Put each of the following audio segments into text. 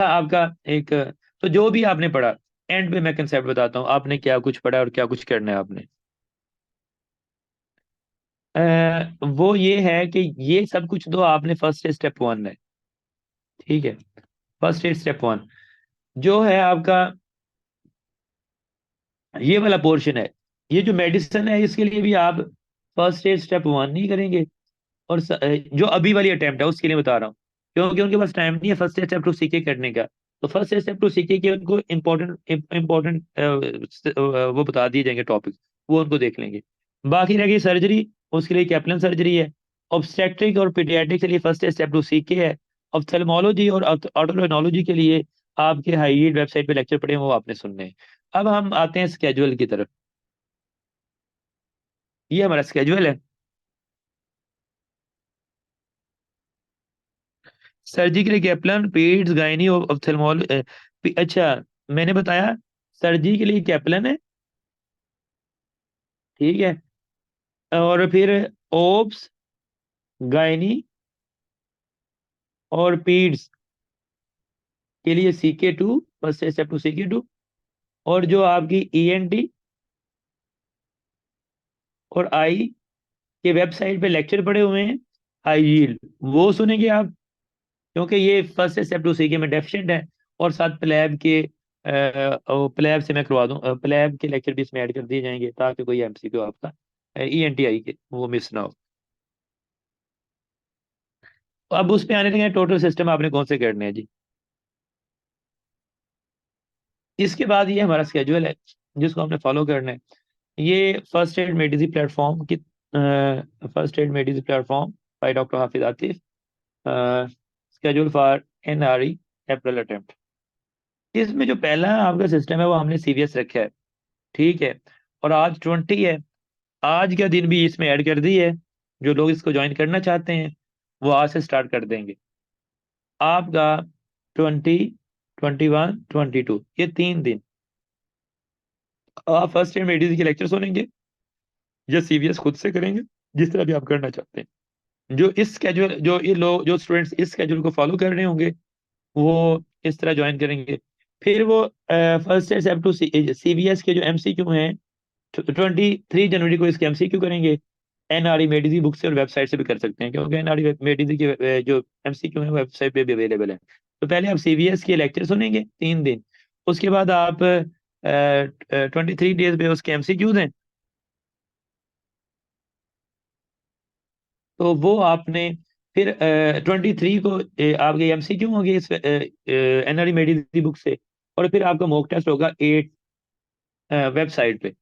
आपका एक, तो जो भी आपने पढ़ा, एंड पे मैं कंसेप्ट बताता हूँ आपने क्या कुछ पढ़ा और क्या कुछ करना है आपने। वो ये है कि ये सब कुछ तो आपने फर्स्ट स्टेप वन है, ठीक है। फर्स्ट एड स्टेप वन जो है आपका, ये वाला पोर्शन है। ये जो मेडिसिन है इसके लिए भी आप फर्स्ट एड स्टेप वन नहीं करेंगे। और जो अभी वाली अटेम्प्ट है उसके लिए बता रहा हूँ, क्योंकि उनके पास टाइम नहीं है फर्स्ट स्टेप टू सीके करने का। तो फर्स्ट स्टेप टू सीके के उनको इम्पोर्टेंट इम्पोर्टेंट वो बता दिए जाएंगे टॉपिक, वो उनको देख लेंगे। बाकी रह गई सर्जरी, उसके लिए कैप्लन सर्जरी है। ऑब्स्टेट्रिक और पीडियाट्रिक के लिए फर्स्ट स्टेप टू सीके है। ऑप्थेल्मोलॉजी और ऑटोलॉजी के लिए आपके हाई वेबसाइट पे लेक्चर पढ़े हैं, वो आपने सुनने हैं। अब हम आते हैं स्केजुअल की तरफ। ये हमारा स्केजुअल है। Surgical Kaplan, पीड्स, gynae, ophthalmology. अच्छा, मैंने बताया सर्जी के लिए कैप्लन है, ठीक है। और फिर ओब्स, गायनी और पीड्स के लिए CK2, first step to CK2। और जो आपकी ENT और आई के वेबसाइट पे लेक्चर पड़े हुए हैं, हाई यील्ड, वो सुनेंगे आप, क्योंकि ये फर्स्ट स्टेप टू सीके में डेफिशिएंट है। और साथ प्लेब के प्लेब से मैं करवा दूं, प्लेब के लेक्चर भी इसमें ऐड कर दिए जाएंगे ताकि कोई MCQ आपका ENTI के वो मिस ना हो। तो अब उस पे आने लगे, टोटल सिस्टम आपने कौन से करने हैं जी। इसके बाद ये हमारा स्केड्यूल है जिसको हमने फॉलो करना है। ये फर्स्ट एड मेडिसिन प्लेटफॉर्म की, first aid medicine platform bye doctor Hafiz Atif, schedule for NRE April attempt. इसमें जो पहला आपका सिस्टम है वो हमने CVS रखा है, ठीक है। और आज 20 है, आज का दिन भी इसमें ऐड कर दी है। जो लोग इसको ज्वाइन करना चाहते हैं वो आज से स्टार्ट कर देंगे। आपका 20, 21, 22 ये 3 दिन आप फर्स्ट एड मेडिसिन के लेक्चर सुनेंगे या CVS खुद से करेंगे, जिस तरह भी आप करना चाहते हैं। जो इस स्केड्यूल, जो ये लोग, जो स्टूडेंट्स इस स्केड्यूल को फॉलो कर रहे होंगे वो इस तरह ज्वाइन करेंगे। फिर वो फर्स्ट एड टू CVS के जो MCQ हैं, 23 जनवरी को इसके MCQ करेंगे। NRE मेडिजी बुक से और वेबसाइट से भी कर सकते हैं, क्योंकि NRE मेडिजी के जो MCQ है वेबसाइट पे भी अवेलेबल है। तो पहले आप CVS के लेक्चर सुनेंगे 3 दिन, उसके बाद आप 23 डेज पे उसके MCQs हैं। तो वो आपने फिर 23 को आपके MCQ होंगे इस NRE मेडिजी बुक से। और फिर आपका मॉक टेस्ट होगा 8 वेबसाइट पे।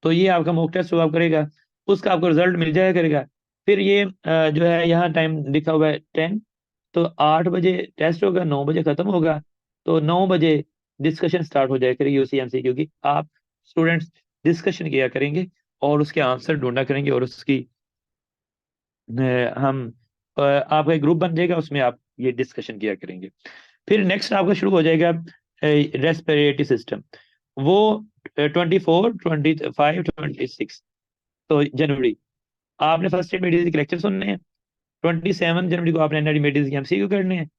तो ये आपका मॉक टेस्ट हुआ करेगा, उसका आपको रिजल्ट मिल जाया करेगा। फिर ये जो है यहाँ टाइम लिखा हुआ है 10। तो 8 बजे टेस्ट होगा, 9 बजे खत्म होगा। तो 9 बजे डिस्कशन स्टार्ट हो जाए करेगी उसी MCQ की। आप स्टूडेंट्स डिस्कशन किया करेंगे और उसके आंसर ढूंढा करेंगे, और उसकी हम आपका एक ग्रुप बन जाएगा, उसमें आप ये डिस्कशन किया करेंगे। फिर नेक्स्ट आपका शुरू हो जाएगा रेस्पिरेटरी सिस्टम। वो 24, 25, 26 तो जनवरी आपने फर्स्ट एड मेडिसिन के लेक्चर सुनने हैं। 27 जनवरी को आपने NRE मेडिसिन के MCQ करने हैं।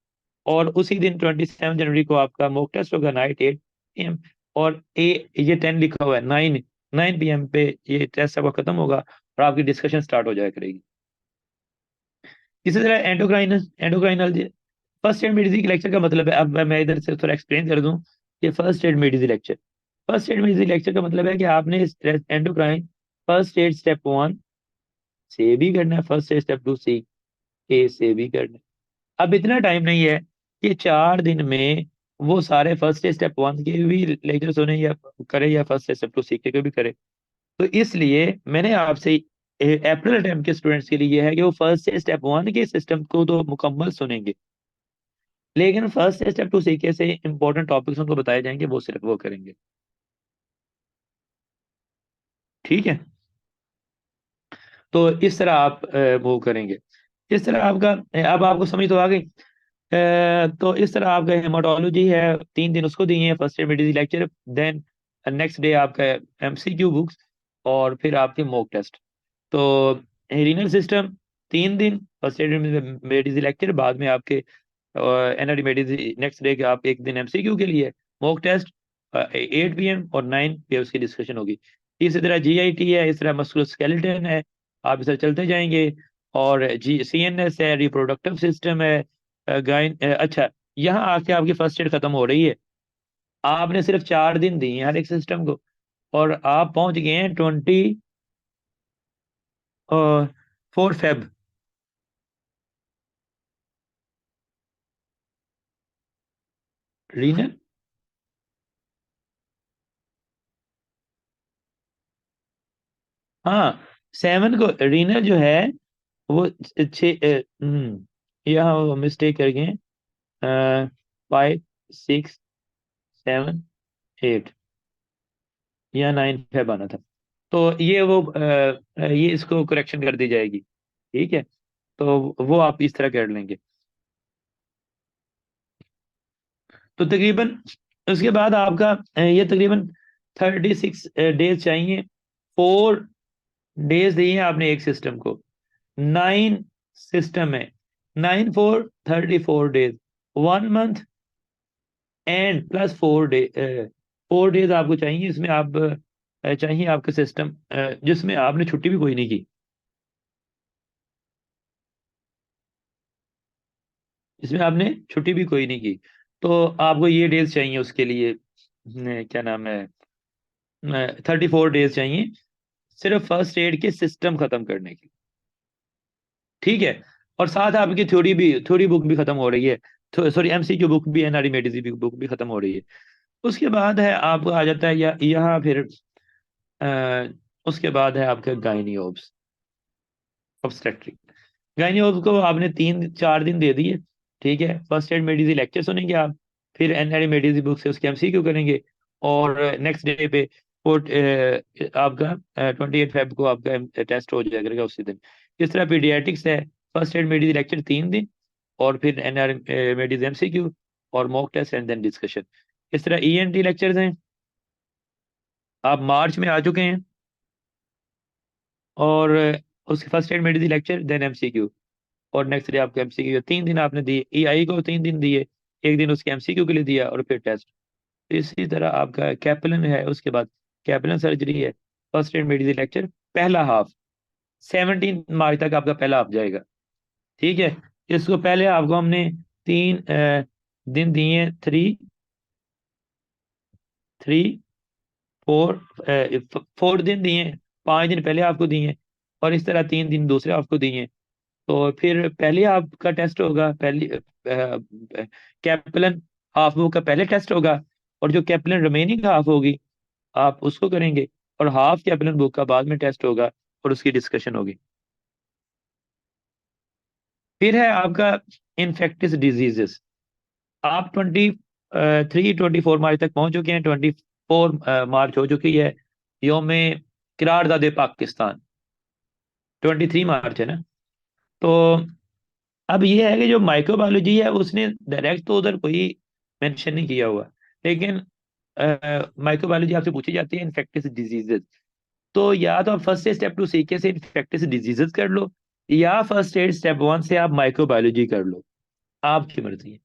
और उसी दिन 27 जनवरी को आपका मॉक टेस्ट होगा नाइट 8 PM। और ये 10 लिखा हुआ है, 9 9 PM पे ये टेस्ट आपका खत्म होगा और आपकी डिस्कशन स्टार्ट हो जाया करेगी। इसी तरह endocrinal first aid medicine lecture का मतलब है, अब मैं इधर से थोड़ा एक्सप्लेन कर दूं कि first aid medicine lecture, first aid medicine lecture का मतलब है कि आपने endocrine first aid step one से भी करना है, first aid step two CK से भी करना है। अब इतना टाइम नहीं है कि 4 दिन में वो सारे फर्स्ट स्टेप वन के भी लेक्चर सुने या करे, या फर्स्ट स्टेप टू सीखे के भी करे। तो इसलिए मैंने आपसे अप्रैल अटेम्प्ट के स्टूडेंट्स के लिए ये है कि वो फर्स्ट स्टेप वन के सिस्टम को तो मुकम्मल सुनेंगे, लेकिन फर्स्ट स्टेप टू सीखे से इंपॉर्टेंट टॉपिक्स उनको बताए जाएंगे, वो सिर्फ वो करेंगे, ठीक है। तो इस तरह आप वो करेंगे। इस तरह आपका अब आपको समझ तो आ गई। तो इस तरह आपका हेमाटोलॉजी है, 3 दिन उसको दिए हैं first aid medicine lecture. Then next day आपका MCQ बुक्स, और फिर आपके मॉक टेस्ट। तो रीनल सिस्टम 3 दिन फर्स्ट एड मेडिसिन लेक्चर, बाद में आपके एनआरडी मेडिसिन नेक्स्ट डे के आप एक दिन एमसीक्यू के लिए, मॉक टेस्ट 8 PM और 9 PM उसकी डिस्कशन होगी। इसी तरह जीआईटी है, इस तरह मस्कुलोस्केलेटन है, आप इस तरह चलते जाएंगे। और जी सीएनएस है, रिप्रोडक्टिव सिस्टम है, गाइन अच्छा, यहाँ आके आपकी फर्स्ट एड खत्म हो रही है। आपने सिर्फ 4 दिन दिए हैं हर एक सिस्टम को, और आप पहुंच गए हैं 24 फेब। रीनल, हाँ 7 को रीनल जो है वो यहाँ वो मिस्टेक कर गए। 5, 6, 7, 8 या 9 फेब आना था। तो ये वो ये इसको करेक्शन कर दी जाएगी, ठीक है। तो वो आप इस तरह कर लेंगे। तो तकरीबन उसके बाद आपका ये तकरीबन 36 डेज चाहिए। 4 डेज दिए हैं आपने एक सिस्टम को, 9 सिस्टम है, 9 4 34 days, 1 month and plus 4 day. 4 days आपको चाहिए, इसमें आप चाहिए आपका सिस्टम जिसमें आपने छुट्टी भी कोई नहीं की, इसमें आपने छुट्टी भी कोई नहीं की। तो आपको ये डेज चाहिए उसके लिए, क्या नाम है, 34 डेज चाहिए सिर्फ फर्स्ट एड के सिस्टम खत्म करने के, ठीक है। और साथ आपकी थ्योरी बुक भी खत्म हो रही है, सॉरी एमसीक्यू बुक भी, एनआरई मेडिसिन बुक भी खत्म हो रही है। उसके बाद है आपको आ जाता है यहाँ फिर अ, उसके बाद है आपका गायनी ऑब्स्टेट्रिक। गायनी ऑब्स को आपने 3 4 दिन दे दिए, ठीक है। फर्स्ट एड मेडिसिन लेक्चर सुनेंगे आप, फिर एनआरई मेडिसिन बुक से उसके एमसीक्यू करेंगे, और नेक्स्ट डे पे आपका 28 फेब को आपका टेस्ट हो जाएगा उसी दिन। इस तरह पीडियाट्रिक्स है, फर्स्ट एड मेडिसिन लेक्चर 3 दिन, और फिर एनआर मेडिसिन एमसीक्यू और mock test and then discussion. इस तरह ईएनटी लेक्चर्स हैं, आप मार्च में आ चुके हैं, और उसके first aid medicine lecture then MCQ, और नेक्स्ट डे आपको एमसीक्यू 3 दिन आपने दिए, ईआई को 3 दिन दिए, एक दिन उसके एमसीक्यू के लिए दिया, और फिर टेस्ट। इसी तरह आपका कैपलन है, उसके बाद कैपलन सर्जरी है, फर्स्ट एड मेडिसिन लेक्चर पहला हाफ 17 मार्च तक आपका पहला हाफ जाएगा, ठीक है। इसको पहले आपको हमने 3 दिन दिए, 3 3 4 4 दिन दिए, 5 दिन पहले आपको दिए, और इस तरह 3 दिन दूसरे आपको दिए। तो फिर पहले आपका टेस्ट होगा, पहली कैप्लन हाफ बुक का पहले टेस्ट होगा, और जो कैप्लन रिमेनिंग हाफ होगी आप उसको करेंगे, और हाफ कैप्लन बुक का बाद में टेस्ट होगा और उसकी डिस्कशन होगी। फिर है आपका इन्फेक्टियस डिजीजेस। आप 24 मार्च तक पहुंच चुके हैं, 24 मार्च हो चुकी है, योम किरारदाद पाकिस्तान 23 मार्च है ना। तो अब ये है कि जो माइक्रोबायोलॉजी है उसने डायरेक्ट तो उधर कोई मेंशन नहीं किया हुआ, लेकिन माइक्रोबायोलॉजी आपसे पूछी जाती है इन्फेक्टियस डिजीजेस। तो या तो आप फर्स्ट एड स्टेप 2 सीखे से इन्फेक्टियस डिजीजेस कर लो, या फर्स्ट एड स्टेप 1 से आप माइक्रोबायोलॉजी कर लो, आपकी मर्जी है।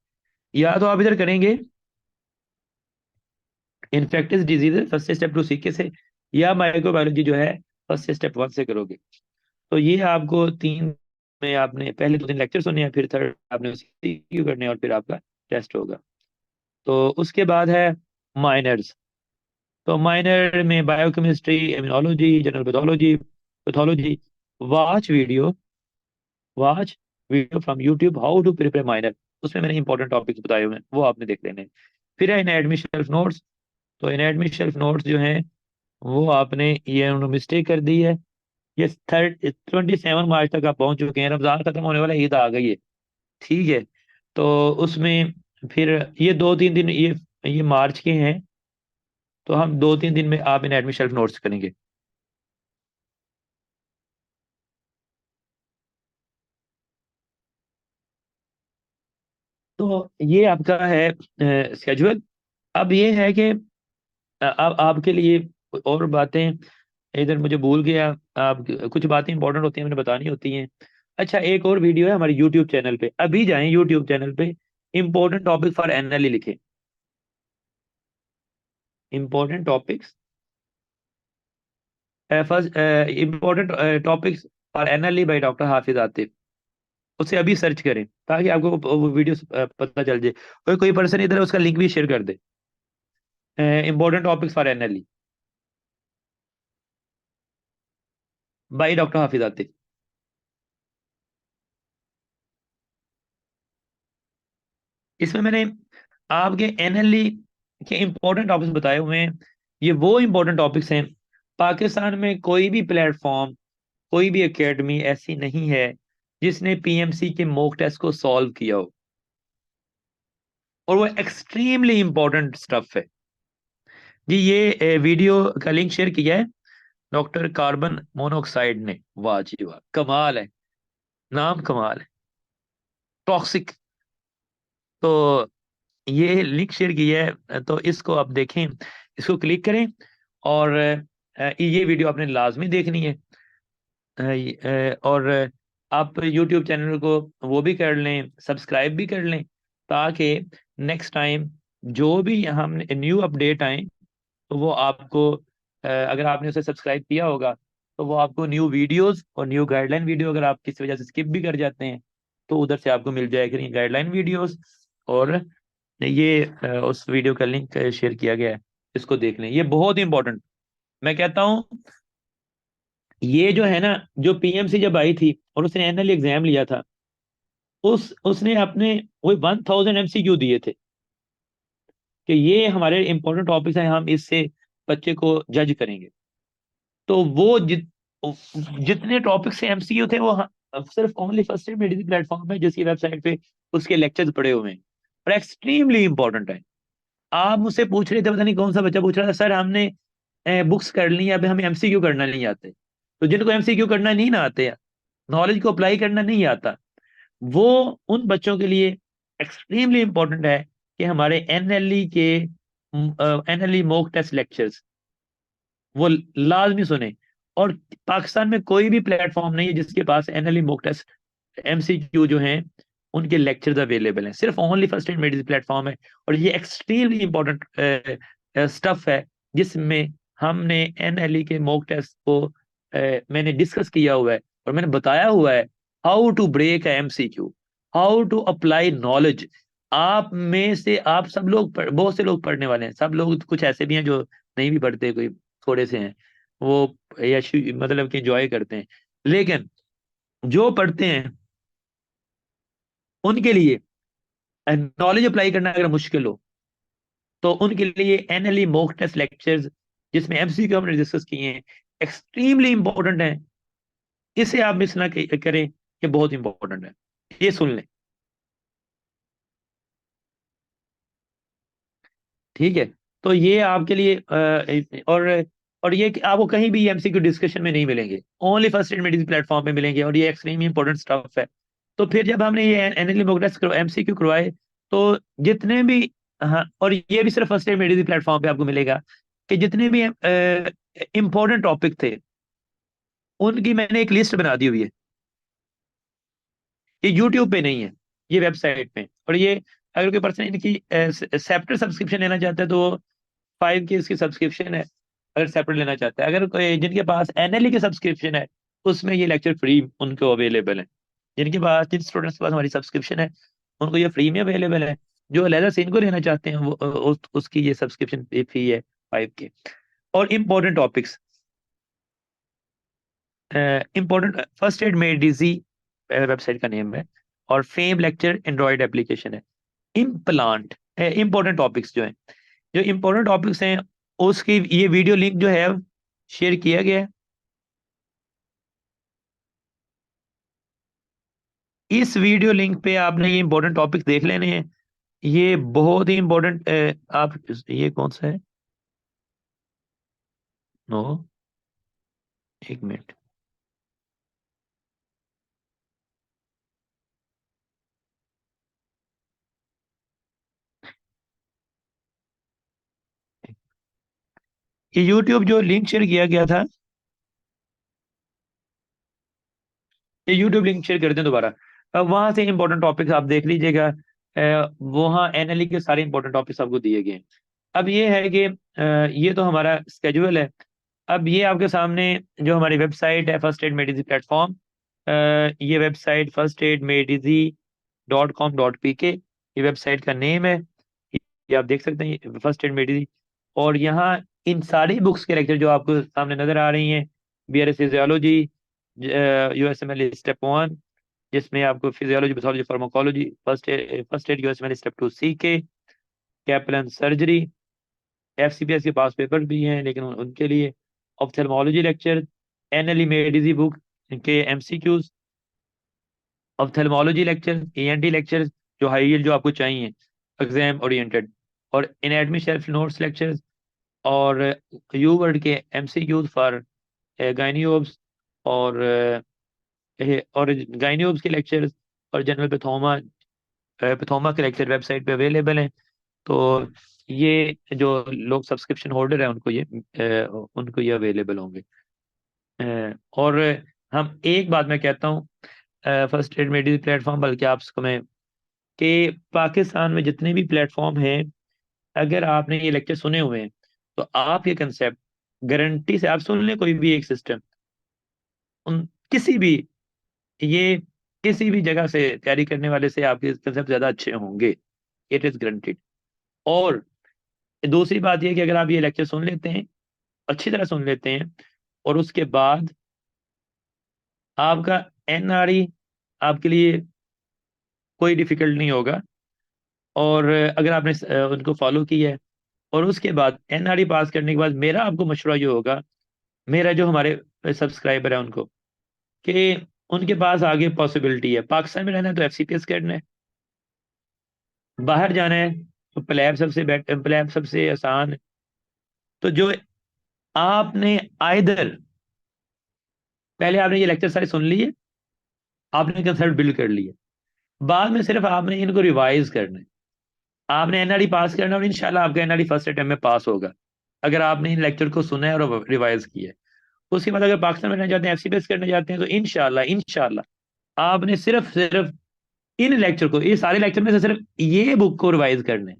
या तो आप इधर करेंगे इन्फेक्टियस डिजीजेस फर्स्ट स्टेप 2 सीखे से, या माइक्रोबायोलॉजी जो है फर्स्ट स्टेप 1 से करोगे। तो ये आपको 3 में आपने पहले 2 दिन लेक्चर सुने हैं, फिर थर्ड आपने सीक्यू करने हैं, और फिर आपका टेस्ट होगा। तो उसके बाद है माइनर्स। तो माइनर में biochemistry, immunology, general pathology, pathology. Watch video watch video from YouTube how to prepare minor, उसमें मैंने इंपॉर्टेंट टॉपिक्स बताए हुए हैं, वो आपने देख लेने हैं। फिर है इन एडमिशन नोट्स। तो इन एडमिशन नोट्स जो हैं वो आपने ये उन्होंने मिस्टेक कर दी है। ये 27 मार्च तक आप पहुंच चुके हैं, रमजान खत्म होने वाला है, ईद आ गई है, ठीक है। तो उसमें फिर ये 2 3 दिन ये मार्च के हैं, तो हम 2 3 दिन में आप इन एडमिशन नोट्स करेंगे। तो ये आपका है स्केजुअल। अब ये है कि अब आपके लिए और बातें इधर मुझे भूल गया, आप कुछ बातें इंपॉर्टेंट होती हैं मैंने बतानी होती हैं। अच्छा, एक और वीडियो है हमारे यूट्यूब चैनल पे, अभी जाएं यूट्यूब चैनल पे, इंपॉर्टेंट टॉपिक फॉर एनएलई लिखे, important topics first, important topics for NLE by doctor Hafiz Atif. उसे अभी सर्च करें ताकि आपको वो वीडियो पता चल जाए, और कोई पर्सन इधर उसका लिंक भी शेयर कर दे। Important topics for NLE by doctor Hafiz Atif. इसमें मैंने आपके एनएलई के इंपॉर्टेंट टॉपिक्स बताए हुए हैं। ये वो इंपॉर्टेंट टॉपिक्स हैं, पाकिस्तान में कोई भी प्लेटफॉर्म, कोई भी एकेडमी ऐसी नहीं है जिसने पीएमसी के मॉक टेस्ट को सॉल्व किया हो, और वो एक्सट्रीमली इंपॉर्टेंट स्टफ है जी। ये वीडियो का लिंक शेयर किया है डॉक्टर कार्बन मोनोऑक्साइड ने। वाह जी वाह, कमाल है, नाम कमाल है, टॉक्सिक। तो ये लिंक शेयर किया है, तो इसको आप देखें, इसको क्लिक करें, और ये वीडियो आपने लाजमी देखनी है। और आप यूट्यूब चैनल को वो भी कर लें, सब्सक्राइब भी कर लें, ताकि नेक्स्ट टाइम जो भी हम न्यू अपडेट आए तो वो आपको, अगर आपने उसे सब्सक्राइब किया होगा तो वो आपको न्यू वीडियोस और न्यू गाइडलाइन वीडियो, अगर आप किसी वजह से स्किप भी कर जाते हैं तो उधर से आपको मिल जाएगी गाइडलाइन वीडियोस। और ये उस वीडियो का लिंक शेयर किया गया है, इसको देख लें, ये बहुत इंपॉर्टेंट। मैं कहता हूँ ये जो है ना, जो पीएमसी जब आई थी और उसने एनुअल एग्जाम लिया था, उसने अपने वही 1000 MCQ दिए थे कि ये हमारे इंपॉर्टेंट टॉपिक्स हैं, हम इससे बच्चे को जज करेंगे। तो वो जितने टॉपिक से एमसीक्यू थे वो सिर्फ only first aid medicine platform है जिसकी वेबसाइट पे उसके लेक्चर्स पड़े हुए हैं, और एक्सट्रीमली इंपॉर्टेंट है। आप मुझसे पूछ रहे थे, पता नहीं कौन सा बच्चा पूछ रहा था, सर हमने बुक्स कर ली, अभी हमें एमसीक्यू करना नहीं आते। तो जिनको एमसीक्यू करना नहीं ना आते, नॉलेज को अप्लाई करना नहीं आता, वो उन बच्चों के लिए एक्सट्रीमली इंपॉर्टेंट है कि हमारे एनएलई के एनएलई मॉक टेस्ट लेक्चर्स वो लाजमी सुने। और पाकिस्तान में कोई भी प्लेटफॉर्म नहीं है जिसके पास एनएलई मॉक टेस्ट एमसीक्यू जो हैं उनके लेक्चर्स अवेलेबल हैं, सिर्फ only first aid medicine platform है। और ये एक्सट्रीमली इंपॉर्टेंट स्टफ है जिसमें हमने एनएलई के मॉक टेस्ट को मैंने डिस्कस किया हुआ है, और मैंने बताया हुआ है how to break MCQ, how to apply knowledge. आप में से आप सब लोग बहुत से लोग पढ़ने वाले हैं, सब लोग, कुछ ऐसे भी हैं जो नहीं भी पढ़ते, कोई थोड़े से हैं वो, या मतलब कि एंजॉय करते हैं, लेकिन जो पढ़ते हैं उनके लिए नॉलेज अप्लाई करना अगर मुश्किल हो तो उनके लिए एनएलई मॉक टेस्ट लेक्चर्स जिसमें एमसीक्यू हमने डिस्कस किए हैं एक्सट्रीमली इंपॉर्टेंट हैं। इसे आप मिस ना करें, ये बहुत इंपॉर्टेंट है, ये सुन लें, ठीक है। तो ये आपके लिए और ये कि आपको कहीं भी एमसीक्यू डिस्कशन में नहीं मिलेंगे, only first aid medicine platform पे मिलेंगे, और ये एक्सट्रीमली इंपॉर्टेंट स्टफ है। तो फिर जब हमने ये एनएलई मॉक टेस्ट एमसीक्यू करवाए, तो जितने भी, हाँ, और ये भी सिर्फ फर्स्ट एड मेडिसिन प्लेटफॉर्म पे आपको मिलेगा कि जितने भी इंपॉर्टेंट टॉपिक थे उनकी मैंने एक लिस्ट बना दी हुई है। ये यूट्यूब पे नहीं है, ये वेबसाइट पे। और ये अगर कोई पर्सन इनकी सेपरेट सब्सक्रिप्शन लेना चाहता है तो 5 की इसकी सब्सक्रिप्शन है, अगर सेपरेट लेना चाहता है। अगर कोई जिनके पास एनएलई की सब्सक्रिप्शन है उसमें ये लेक्चर फ्री उनको अवेलेबल है। जिनके पास, जिन स्टूडेंट्स के पास हमारी सब्सक्रिप्शन है उनको ये फ्री में अवेलेबल है। जो अलहदा से इनको लेना चाहते हैं वो उसकी ये सब्सक्रिप्शन फी है 5 के। और important topics, important first aid made easy website का नेम है, और फेम लेक्चर एंड्रॉयड एप्लीकेशन है। इम्प्लांट इम्पोर्टेंट टॉपिक्स जो हैं, जो इम्पोर्टेंट टॉपिक्स हैं उसकी ये वीडियो लिंक जो है शेयर किया गया है। इस वीडियो लिंक पे आपने ये इंपॉर्टेंट टॉपिक देख लेने हैं, ये बहुत ही इंपॉर्टेंट। आप ये कौन सा है, नो, एक मिनट, ये यूट्यूब जो लिंक शेयर किया गया था, ये यूट्यूब लिंक शेयर कर दें दोबारा, अब वहां से इंपॉर्टेंट टॉपिक्स आप देख लीजिएगा। वहाँ एनएलई के सारे इंपॉर्टेंट टॉपिक्स आपको दिए गए हैं। अब ये है कि ये तो हमारा स्केड्यूल है। अब ये आपके सामने जो हमारी वेबसाइट है फर्स्ट एड मेडिजी प्लेटफॉर्म, ये वेबसाइट firstaidmedici.com.pk, ये वेबसाइट का नेम है। ये आप देख सकते हैं फर्स्ट एड मेडिजी। और यहाँ इन सारी बुक्स के लेक्चर जो आपको सामने नजर आ रही हैं, बीआरएस फिजियोलॉजी, यूएसएमएल स्टेप 1, जिसमें आपको physiology, pathology, pharmacology, first aid USMLE step 2 CK, Kaplan surgery, FCPS के पास पेपर भी हैं लेकिन उनके लिए, ऑप्थेल्मोलॉजी लेक्चर, एनएलई मेडिजी बुक के MCQs, ophthalmology lecture, ENT lecture जो हाई यील्ड जो आपको चाहिए एग्जाम ओरिएंटेड, और एनाटमी शेल्फ नोट्स लेक्चर्स, और यू वर्ड के एमसीक्यूज फॉर गायनियोब्स, और और गायनियोब्स के लेक्चर्स, और जनरल पैथोमा के लेक्चर वेबसाइट पे अवेलेबल हैं। तो ये जो लोग सब्सक्रिप्शन होल्डर है उनको ये अवेलेबल होंगे। और हम एक बात मैं कहता हूँ फर्स्ट एड मेडिकल प्लेटफॉर्म, बल्कि आपको मैं, कि पाकिस्तान में जितने भी प्लेटफॉर्म हैं, अगर आपने ये लेक्चर सुने हुए हैं तो आप ये कंसेप्ट गारंटी से आप सुन लें, कोई भी एक सिस्टम उन किसी भी ये किसी भी जगह से तैयारी करने वाले से आपके कंसेप्ट ज्यादा अच्छे होंगे, इट इज गारंटीड। और दूसरी बात यह कि अगर आप ये लेक्चर सुन लेते हैं, अच्छी तरह सुन लेते हैं, और उसके बाद आपका एनआरई आपके लिए कोई डिफिकल्ट नहीं होगा। और अगर आपने उनको फॉलो किया है, और उसके बाद एनआरई पास करने के बाद मेरा आपको मशवरा ये होगा, मेरा जो हमारे सब्सक्राइबर है उनको, कि उनके पास आगे पॉसिबिलिटी है, पाकिस्तान में रहना है तो एफसीपीएस करना है, बाहर जाना है तो प्लैब सबसे आसान है। तो जो आपने आइदर पहले आपने ये लेक्चर सारे सुन लिए, आपने कंसेप्ट बिल्ड कर लिए, बाद में सिर्फ आपने इनको रिवाइज करना है, आपने एनआरई पास करना है, और इंशाल्लाह आपका एनआरई फर्स्ट अटेम्प्ट में पास होगा अगर आपने इन लेक्चर को सुना है और रिवाइज किया है। उसके बाद अगर पाकिस्तान में रहना चाहते हैं, एफसीपीएस करना चाहते हैं, तो इंशाल्लाह इंशाल्लाह आपने सिर्फ सिर्फ इन लेक्चर को, ये सारे लेक्चर में से सिर्फ ये बुक को रिवाइज करना है,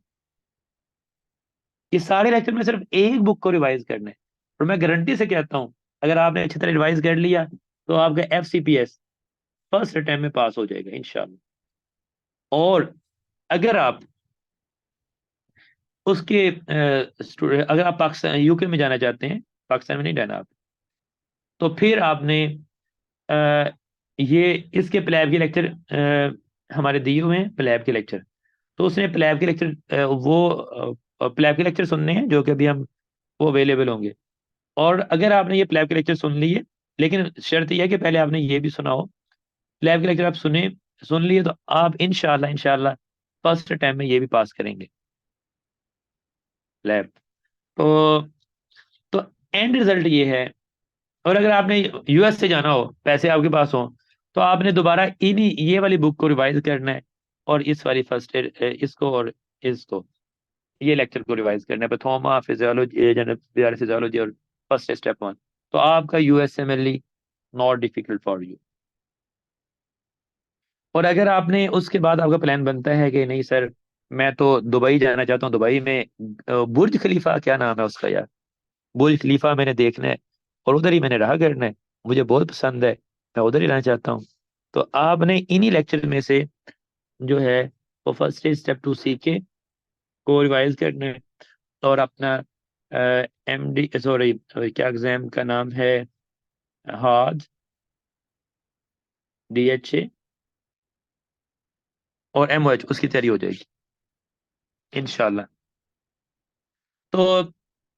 ये सारे लेक्चर में सिर्फ एक बुक को रिवाइज करना है। और मैं गारंटी से कहता हूं, अगर आपने अच्छी तरह रिवाइज कर लिया तो आपका एफसीपीएस फर्स्ट अटेम्प्ट में पास हो जाएगा इंशाल्लाह। और अगर आप उसके अगर आप पाकिस्तान यूके में जाना चाहते हैं, पाकिस्तान में नहीं रहना आप, तो फिर आपने अ, ये इसके प्लैब के लेक्चर हमारे दिए हुए हैं, प्लैब के लेक्चर, तो उसने प्लैब के लेक्चर वो प्लैब के लेक्चर सुनने हैं जो कि अभी हम वो अवेलेबल होंगे। और अगर आपने ये प्लैब के लेक्चर सुन लिए, लेकिन शर्त यह है कि पहले आपने ये भी सुना हो, प्लैब के लेक्चर आप सुन लिए, तो आप इंशाल्लाह इंशाल्लाह फर्स्ट टाइम में ये भी पास करेंगे लैब। तो तो एंड रिजल्ट ये है। और अगर आपने यूएस से जाना हो, पैसे आपके पास हो, तो आपने दोबारा इन्हीं ये वाली बुक को रिवाइज करना है, और इस वाली फर्स्ट इसको और इसको, ये लेक्चर को रिवाइज करना है, पैथोमा, फिजियोलॉजी, जनरल फिजियोलॉजी, और फर्स्ट स्टेप 1। तो आपका यूएसएमएल नॉट डिफिकल्ट फॉर यू। और अगर आपने उसके बाद आपका प्लान बनता है कि नहीं सर, मैं तो दुबई जाना चाहता हूँ, दुबई में बुर्ज खलीफा, क्या नाम है उसका यार, बुर्ज खलीफा मैंने देखना है, और उधर ही मैंने रहा करना है, मुझे बहुत पसंद है, मैं उधर ही रहना चाहता हूँ। तो आपने इन्हीं लेक्चर में से जो है वो फर्स्ट स्टेप 2 सीख के को रिवाइज करना है, और अपना एमडी, सॉरी क्या एग्जाम का नाम है, हाज, डीएचए और एमओएच, उसकी तैयारी हो जाएगी इंशाल्लाह। तो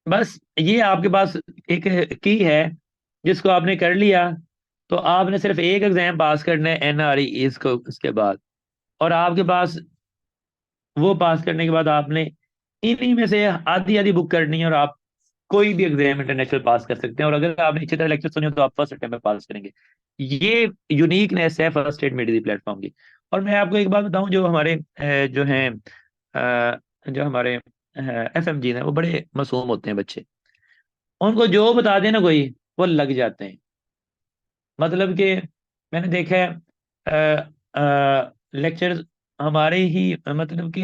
बस ये आपके पास एक की है, जिसको आपने कर लिया, तो आपने सिर्फ एक एग्जाम पास करना है एनआरई इसको, उसके बाद, और आपके पास वो पास करने के बाद आपने इन्हीं में से आधी आधी बुक करनी है, और आप कोई भी एग्जाम इंटरनेशनल पास कर सकते हैं। और अगर आपने अच्छी तरह लेक्चर सुने हो, तो आप फर्स्ट अटेम्प्ट में पास करेंगे। ये यूनिकनेस है फर्स्ट एड मेडिकल प्लेटफॉर्म की। और मैं आपको एक बात बताऊं, जो हमारे जो हैं जो हमारे एफएमजी हैं, वो बड़े मासूम होते हैं बच्चे, उनको जो बता देना कोई, वो लग जाते हैं। मतलब कि मैंने देखा है लेक्चर हमारे ही मतलब कि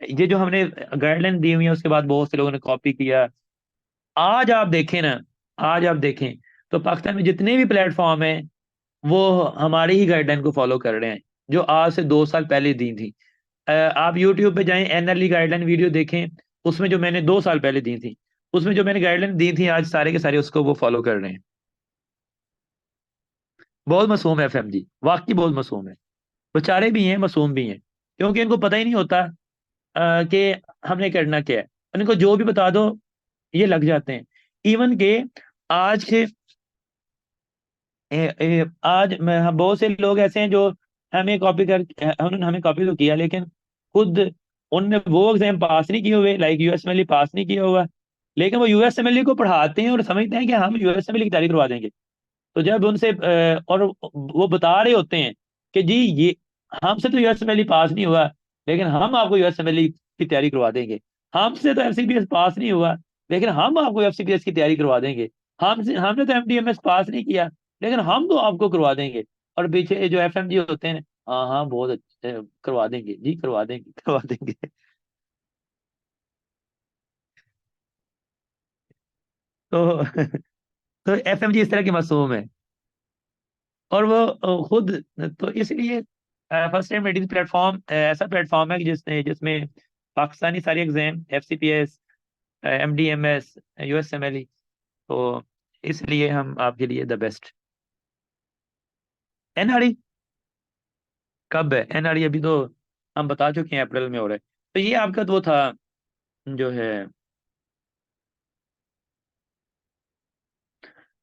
ये जो हमने गाइडलाइन दी हुई है उसके बाद बहुत से लोगों ने कॉपी किया। आज आप देखें ना, आज आप देखें तो पाकिस्तान में जितने भी प्लेटफॉर्म हैं वो हमारी ही गाइडलाइन को फॉलो कर रहे हैं, जो आज से 2 साल पहले दी थी। आप यूट्यूब पे जाएं, एनएलई गाइडलाइन वीडियो देखें, उसमें जो मैंने 2 साल पहले दी थी, उसमें जो मैंने गाइडलाइन दी थी, आज सारे के सारे उसको वो फॉलो कर रहे हैं। बहुत मासूम है एफएमजी, वाकई बहुत मासूम है। बेचारे भी हैं, मासूम भी हैं, क्योंकि इनको पता ही नहीं होता कि हमने करना क्या है। इनको जो भी बता दो ये लग जाते हैं। इवन के आज के आज हम बहुत से लोग ऐसे हैं जो हमें कॉपी कर उन्होंने हमें कॉपी तो किया, लेकिन खुद उनने वो एग्जाम पास नहीं किए हुए, लाइक यूएसएमएलई पास नहीं किया हुआ, लेकिन वो यूएसएमएलई को पढ़ाते हैं और समझते हैं कि हम यूएसएमएलई की तैयारी करवा देंगे। तो जब उनसे और वो बता रहे होते हैं कि जी ये हमसे तो यूएसएमएलई पास नहीं हुआ, लेकिन हम आपको यूएसएमएलई की तैयारी करवा देंगे। हमसे तो एफसीपीएस पास नहीं हुआ, लेकिन हम आपको एफसीपीएस की तैयारी करवा देंगे। हमसे हमने तो एमडीएमएस पास नहीं किया, लेकिन हम तो आपको करवा देंगे। और पीछे जो एफएमजी होते हैं, हाँ हाँ बहुत अच्छे करवा देंगे जी, करवा देंगे करवा देंगे। तो तो एफएमजी इस तरह की मासूम है। और वो खुद, तो इसलिए फर्स्ट टाइम रेडिंग प्लेटफॉर्म ऐसा प्लेटफॉर्म है कि जिसमें पाकिस्तानी सारी एग्जाम, एफसीपीएस, एमडीएमएस, यूएसएमएलई, तो इसलिए हम आपके लिए द बेस्ट। एनआरई कब है? एनआरई अभी तो हम बता चुके हैं, अप्रैल में हो रहा है। तो ये आपका तो वो था जो है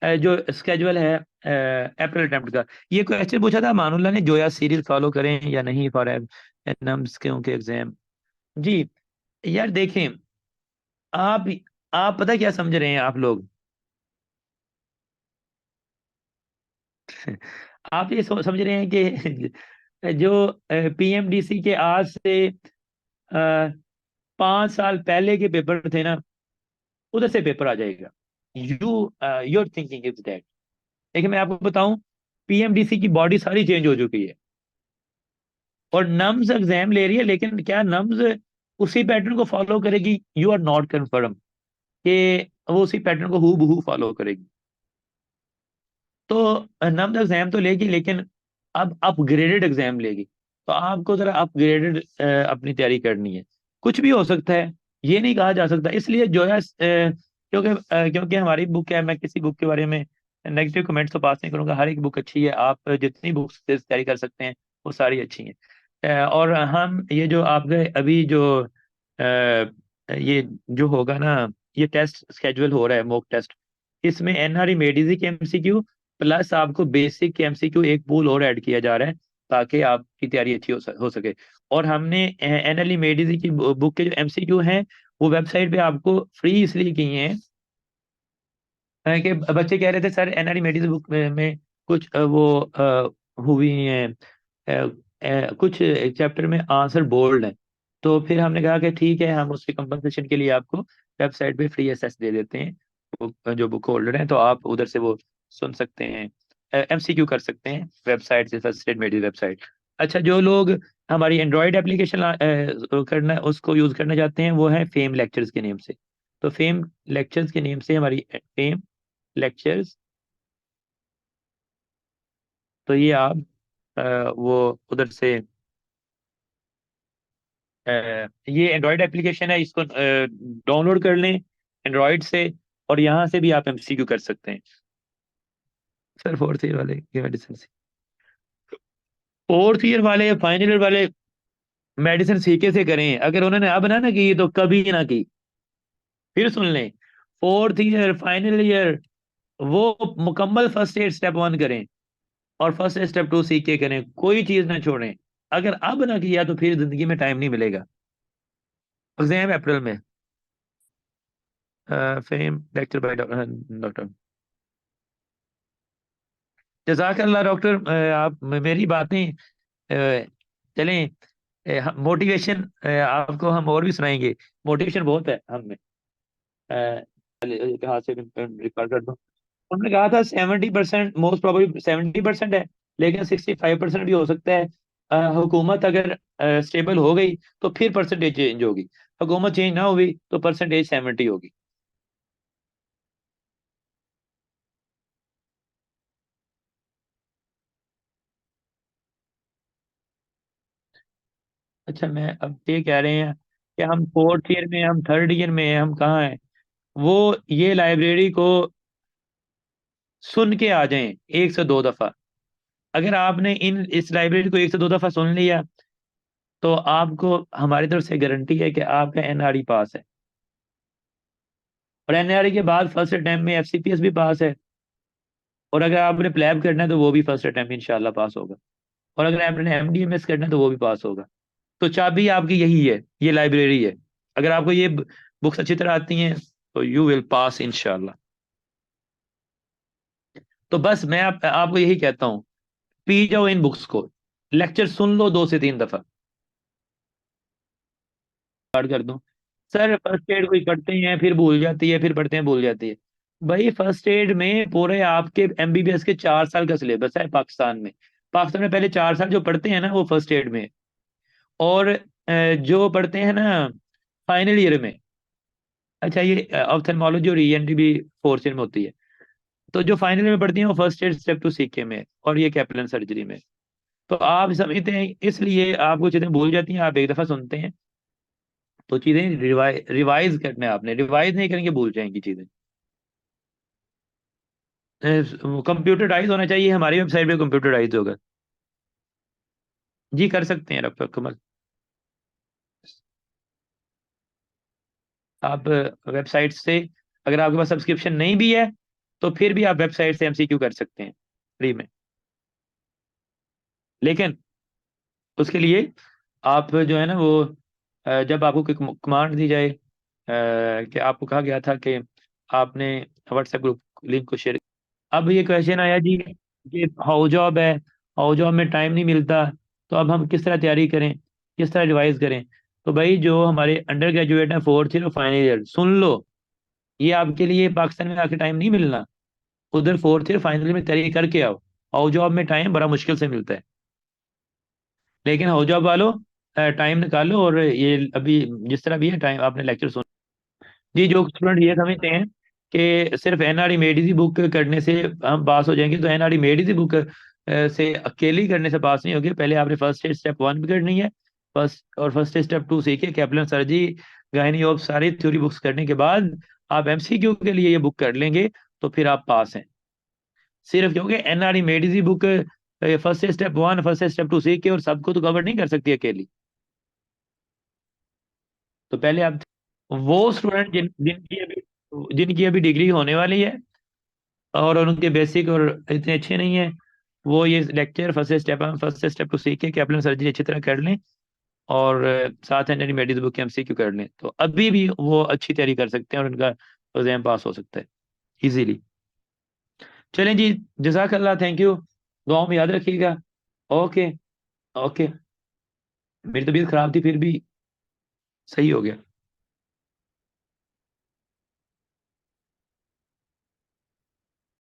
जो स्केजुअल है अप्रैल अटेम्प्ट का। ये क्वेश्चन पूछा था मानुल्लाह ने, जोया सीरीज फॉलो करें या नहीं फॉर एनम्स के उनके एग्जाम। जी यार देखें, आप आप पता क्या समझ रहे हैं आप लोग? आप ये समझ रहे हैं कि जो पीएमडीसी के आज से 5 साल पहले के पेपर थे ना, उधर से पेपर आ जाएगा। Your thinking is that. लेकिन मैं आपको बताऊं, पीएमडीसी की बॉडी सारी चेंज हो चुकी है और नम्स एग्जाम ले रही है, लेकिन क्या नम्स उसी पैटर्न को फॉलो करेगी? यू आर नॉट कन्फर्म कि वो उसी पैटर्न को हू बहू फॉलो करेगी। तो नम्स एग्जाम तो लेगी, लेकिन अब अपग्रेडेड एग्जाम लेगी। तो आपको जरा अपग्रेडेड अपनी तैयारी करनी है। कुछ भी हो सकता है, ये नहीं कहा जा सकता। इसलिए जो है क्योंकि हमारी बुक है, मैं किसी बुक के बारे में नेगेटिव कमेंट्स तो पास नहीं करूंगा। हर एक बुक अच्छी है, आप जितनी बुक्स से तैयारी कर सकते हैं वो सारी अच्छी हैं। और हम ये जो आपके अभी जो ये जो होगा ना, ये टेस्ट स्केजुअल हो रहा है, मॉक टेस्ट, इसमें एनआरई मेडिजी के एमसीक्यू प्लस आपको बेसिक के एमसीक्यू एक पूल और ऐड किया जा रहा है, ताकि आपकी तैयारी अच्छी हो सके। और हमने एनएलई मेडिजी की बुक के जो एमसीक्यू हैं वो वेबसाइट पे आपको फ्री इसलिए किए हैं कि बच्चे कह रहे थे सर एनआरई मेडिजी बुक में कुछ हुई हैं, कुछ चैप्टर में आंसर बोल्ड है। तो फिर हमने कहा कि ठीक है, हम उसके कंपनसेशन के लिए आपको वेबसाइट पे फ्री एक्सेस दे देते हैं। जो बुक होल्डर हैं तो आप उधर से वो सुन सकते हैं, एमसीक्यू कर सकते हैं वेबसाइट से, फर्स्ट एड मेडी वेबसाइट। अच्छा, जो लोग हमारी एंड्रॉयड एप्लीकेशन करना उसको यूज करना चाहते हैं, वो है फेम लेक्चर्स के नेम से। तो फेम लेक्चर्स के नेम से हमारी फेम लेक्चर्स, तो ये आप वो उधर से ये एंड्रॉयड एप्लीकेशन है, इसको डाउनलोड कर लें एंड्रॉयड से, और यहाँ से भी आप एमसीक्यू कर सकते हैं। सर फोर्थ ईयर वाले की मेडिसिन, फोर्थ ईयर वाले फाइनल ईयर वाले मेडिसिन सीखे से करें। अगर उन्होंने अब ना ना की तो कभी ना की। फिर सुन लें, फोर्थ ईयर फाइनल ईयर वो मुकम्मल फर्स्ट एड स्टेप 1 करें और फर्स्ट एड स्टेप 2 सीख के करें, कोई चीज ना छोड़ें। अगर अब ना किया तो फिर जिंदगी में टाइम नहीं मिलेगा। एग्जाम अप्रैल में, फेम लेक्चर बाय डॉक्टर। जजाकल्ला डॉक्टर, आप मेरी बातें चलें, मोटिवेशन आपको हम और भी सुनाएंगे। मोटिवेशन बहुत है हम में। हाथ से रिकॉर्ड कर दो। उन्होंने कहा था 70%, मोस्ट प्रोबेबली 70% है, लेकिन 65% भी हो सकता है। हुकूमत अगर स्टेबल हो गई तो फिर परसेंटेज चेंज होगी, हुकूमत चेंज ना हुई तो परसेंटेज 70 होगी। अच्छा, मैं अब ये कह रहे हैं कि हम फोर्थ ईयर में, हम थर्ड ईयर में हैं, हम कहाँ हैं? वो ये लाइब्रेरी को सुन के आ जाएं 1 से 2 दफा। अगर आपने इन इस लाइब्रेरी को 1 से 2 दफा सुन लिया तो आपको हमारी तरफ से गारंटी है कि आपका एनआरई पास है। और एनआरई के बाद फर्स्ट अटेम्प्ट में एफसीपीएस भी पास है। और अगर आपने प्लैब करना है तो वो भी फर्स्ट अटेम्प्ट में इंशाल्लाह पास होगा। और अगर आपने एमडीएमएस करना है तो वो भी पास होगा। तो चाबी आपकी यही है, ये लाइब्रेरी है। अगर आपको ये बुक्स अच्छी तरह आती हैं तो यू विल पास इंशाल्लाह। तो बस मैं आपको यही कहता हूँ, पी जाओ इन बुक्स को, लेक्चर सुन लो 2 से 3 दफा। स्टार्ट कर दूं? सर फर्स्ट एड कोई करते हैं फिर भूल जाती है, फिर पढ़ते हैं भूल जाती है। भाई फर्स्ट एड में पूरे आपके एमबीबीएस के 4 साल का सिलेबस है पाकिस्तान में। पाकिस्तान में पहले 4 साल जो पढ़ते हैं ना वो फर्स्ट एड में। और जो पढ़ते हैं ना फाइनल ईयर में, अच्छा ये ऑप्थेल्मोलॉजी और ईएनटी भी फोर्थ ईयर में होती है। तो जो फाइनल में पढ़ती हैं वो first aid step two CK में और ये कैप्लन सर्जरी में। तो आप समझते हैं इसलिए आपको चीजें भूल जाती हैं, आप एक दफा सुनते हैं तो चीजें रिवाइज करना है आपने, रिवाइज नहीं करेंगे भूल जाएंगी चीजें। कंप्यूटराइज होना चाहिए, हमारी वेबसाइट पे कंप्यूटराइज होगा। जी कर सकते हैं डॉक्टर कमल। आप वेबसाइट से, अगर आपके पास सब्सक्रिप्शन नहीं भी है तो फिर भी आप वेबसाइट से एमसीक्यू कर सकते हैं फ्री में। लेकिन उसके लिए आप जो है ना वो जब आपको कमांड दी जाए कि आपको कहा गया था कि आपने व्हाट्सएप ग्रुप लिंक को शेयर। अब ये क्वेश्चन आया जी कि हाउ जॉब है, हाउ जॉब में टाइम नहीं मिलता, तो अब हम किस तरह तैयारी करें, किस तरह रिवाइज करें? तो भाई जो हमारे अंडर ग्रेजुएट हैं फोर्थ ईयर और फाइनल ईयर, सुन लो, ये आपके लिए पाकिस्तान में आके टाइम नहीं मिलना। उधर फोर्थ ईयर फाइनल ईयर में तैयारी करके आओ। हाउ जॉब में टाइम बड़ा मुश्किल से मिलता है। लेकिन हाउ जॉब वालों टाइम निकालो और ये अभी जिस तरह भी है टाइम आपने लेक्चर सुन। जी जो स्टूडेंट ये समझते हैं कि सिर्फ एनआरई मेडिसी बुक करने से हम पास हो जाएंगे, तो एनआरई मेडिसी बुक से अकेली करने से पास नहीं होगी। पहले आपने फर्स्ट स्टेप 1 भी करनी है, फर्स्ट स्टेप 2 सीखे, कैप्लन सर्जी, गायनी ऑफ, सारी थ्योरी बुक्स करने के बाद आप एमसीक्यू के लिए ये बुक कर लेंगे तो फिर आप पास हैं। सिर्फ क्योंकि NRE Medici book first step 1 first step 2 सीख के और सबको तो कवर नहीं कर सकती अकेली। तो पहले आप वो स्टूडेंट जिनकी अभी डिग्री होने वाली है और उनके बेसिक और इतने अच्छे नहीं है, वो ये लेक्चर फर्स्ट स्टेप 2 सीख के कैप्लन सर्जरी अच्छी तरह कर लें और साथ एनआरई मेडिसिन बुक के एमसीक्यू कर लें तो अभी भी वो अच्छी तैयारी कर सकते हैं और उनका एग्जाम पास हो सकता है इजीली। चलें जी, जज़ाकल्लाह, थैंक यू, दुआओं में याद रखिएगा। ओके। ओके। मेरी तबीयत खराब थी फिर भी सही हो गया।